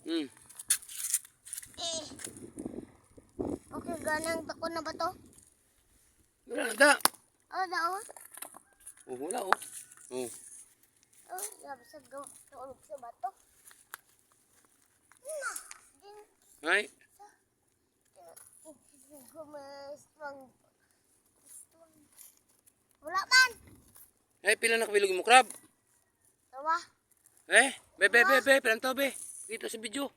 Hmm. Eh. Okay, ganang dako na ba to? Wala na da. Oh, daon. Oh, wala oh. Oh. Oh, sabi sa tulog sa bato. Na. Din. Ay. Gumaswang. Wala man. Ay, pila na kabilog mo crab. Tawa. Be, pilang to be. Dito sa video.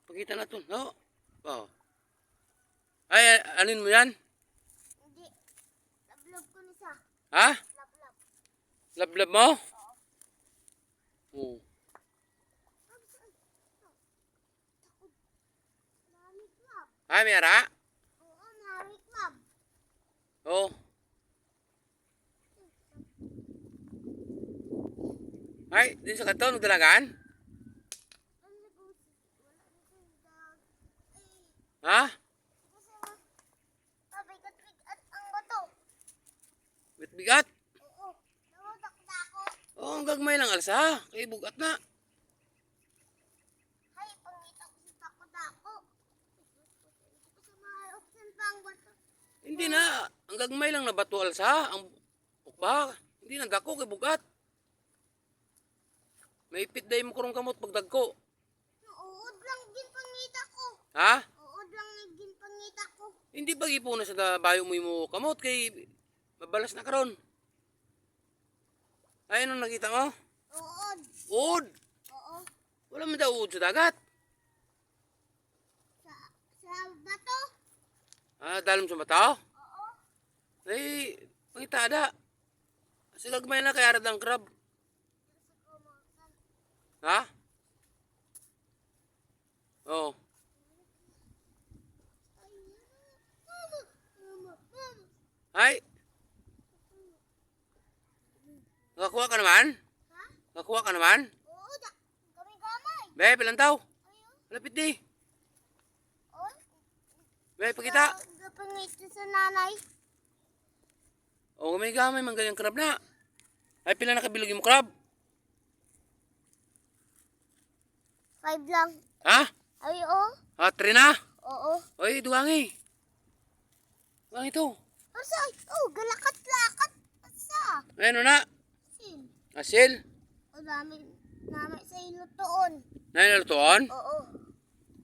Pakita na to. No. Oh. Ay, anin mo yan? Hindi. Lablab ko nisa. Ha? Lablab. Lablab mo? Oo. Oh. Ay, may ara? Oo, Mary Club. Oo. Oh. Ay, din sa kanto, nagdalagan? Ha? Pabigat-bigat ang bato. Bigat-bigat? Oo. Nawadak na ako. Oo, ang gagmay lang alsa. Kaya bugat na. Hay, pangita ko sa tako-dako. Hindi ko sa mahaloksan pa ang bato. Hindi na. Ang gagmay lang na bato alsa. Ang ukba. Hindi na dako kay bugat. May ipit day mo kurong kamot pagdagko. Uod lang din pangita ko. Ha? Uod lang din pangita ko. Hindi ba ipuna sa bayo mo kamot kay mabalas na karon. Ay, ano nakita mo? Uod. Uod. Oo. Wala man daw uod sa dagat. Sa bato. Ah, dalam sa mata? Oo. Ay, pangita da. Kasi gagmay na kay arad ang crab. Ha? Oo. Ay. Nakakuha ka naman? Ha? Nakakuha ka naman? Oo, gamay-gamay. Be, pilantaw. Ayun. Malapit di. Oh. Be, pakita. Gapangita sa nanay. O, may gamay man ganyang crab na. Ay, pila na kabilog yung crab? 5 lang. Ha? Ay, oo. Ah, 3 na? Oo. Oy, duwangi. Duwangi to. Asa? Oh, galakat-lakat. Asa? Ayun na. Sin. Asil. O, dami sa ilutoon. Nainalutoon. Oo.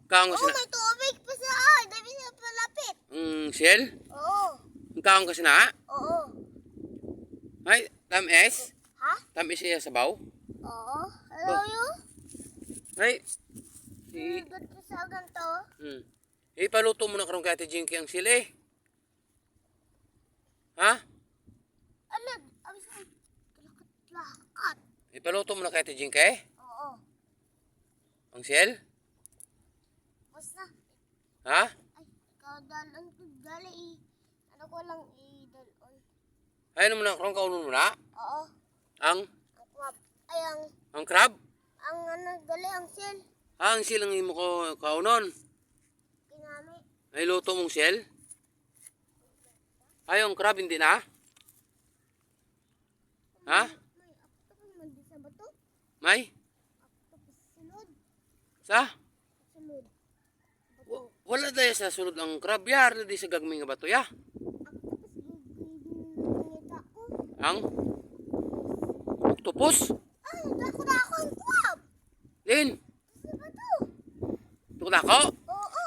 Kaong Oo, kasi na. may tubig pa sa ay. Dami sa palapit. Sil. Oo. Kaong kasi na. Oo. Ay, tamis. Ha? Tamis siya sa baw. Oo. Hello, you? Ay. Good ka sa ganito. Ipaluto mo na karong kay Ate Jinky ang sili. Ha? Alag. Abis ay. Galakat-lakat. Ipaluto mo na kay Ate Jinky Oo. ang sil. Basta. Ha? Ay, ikaw dalon ko gali eh. Ano ko lang idalon. Ay, ano mo na karong kaunon mo na? Oo. Ang Crab. Ay, ang crab. ang ano gali, ang sil. Ang sil ang imo ko kaunon. Kinami. Ay, luto mong sil. Ay, ang crab hindi na. Ha? May apto ko man di sa bato. May? Apto ko sa sulod. Sa? Sulod. Wala dahil sa sulod ang crab yar. Di sa gagming nga bato ya. Apto ko sa gugay ko. Ang octopus. Ay, dako na ako ang crab. Din. Sa bato. Tukla ko. Oo.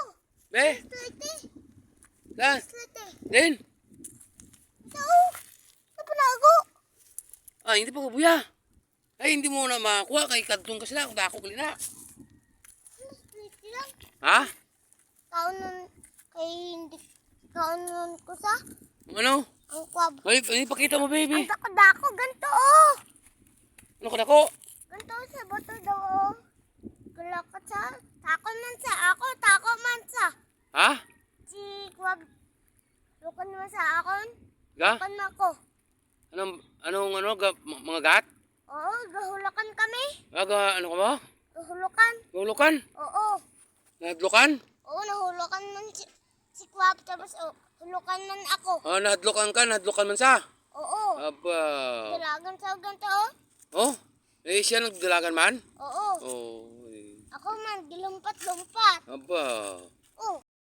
Be. Slete. Sa. Slete. Din. Ito. Napanago. Ah, hindi pa kabuya. Ay, hindi mo na makakuha kay kadtong kasi na. Kung dako kali na. Slete lang. Ha? Kaunon kay hindi kaunon ko sa Ano? ang crab. Ay, pakita mo, baby. Ang dako ganto oh. Ano ka dako? Ganto sa bato daw oh. Galakat sa tako man sa ako, tako man sa. Ha? Si crab. Lukan man sa akon. Ga? Lukan na ako. Mga gat? Oo, gahulakan kami. Aga, ano ka ba? Gahulukan. Hulukan? Oo. Nahadlukan? Oo, nahulukan man si crab tapos hulukan man ako. Ah, nahadlukan man sa. Oo. Aba. Dalagan sa ganto oh. Oh, eh siya nagdalagan man? Oo. Oh. Eh. Ako Ako man, gilumpat-lumpat. Aba.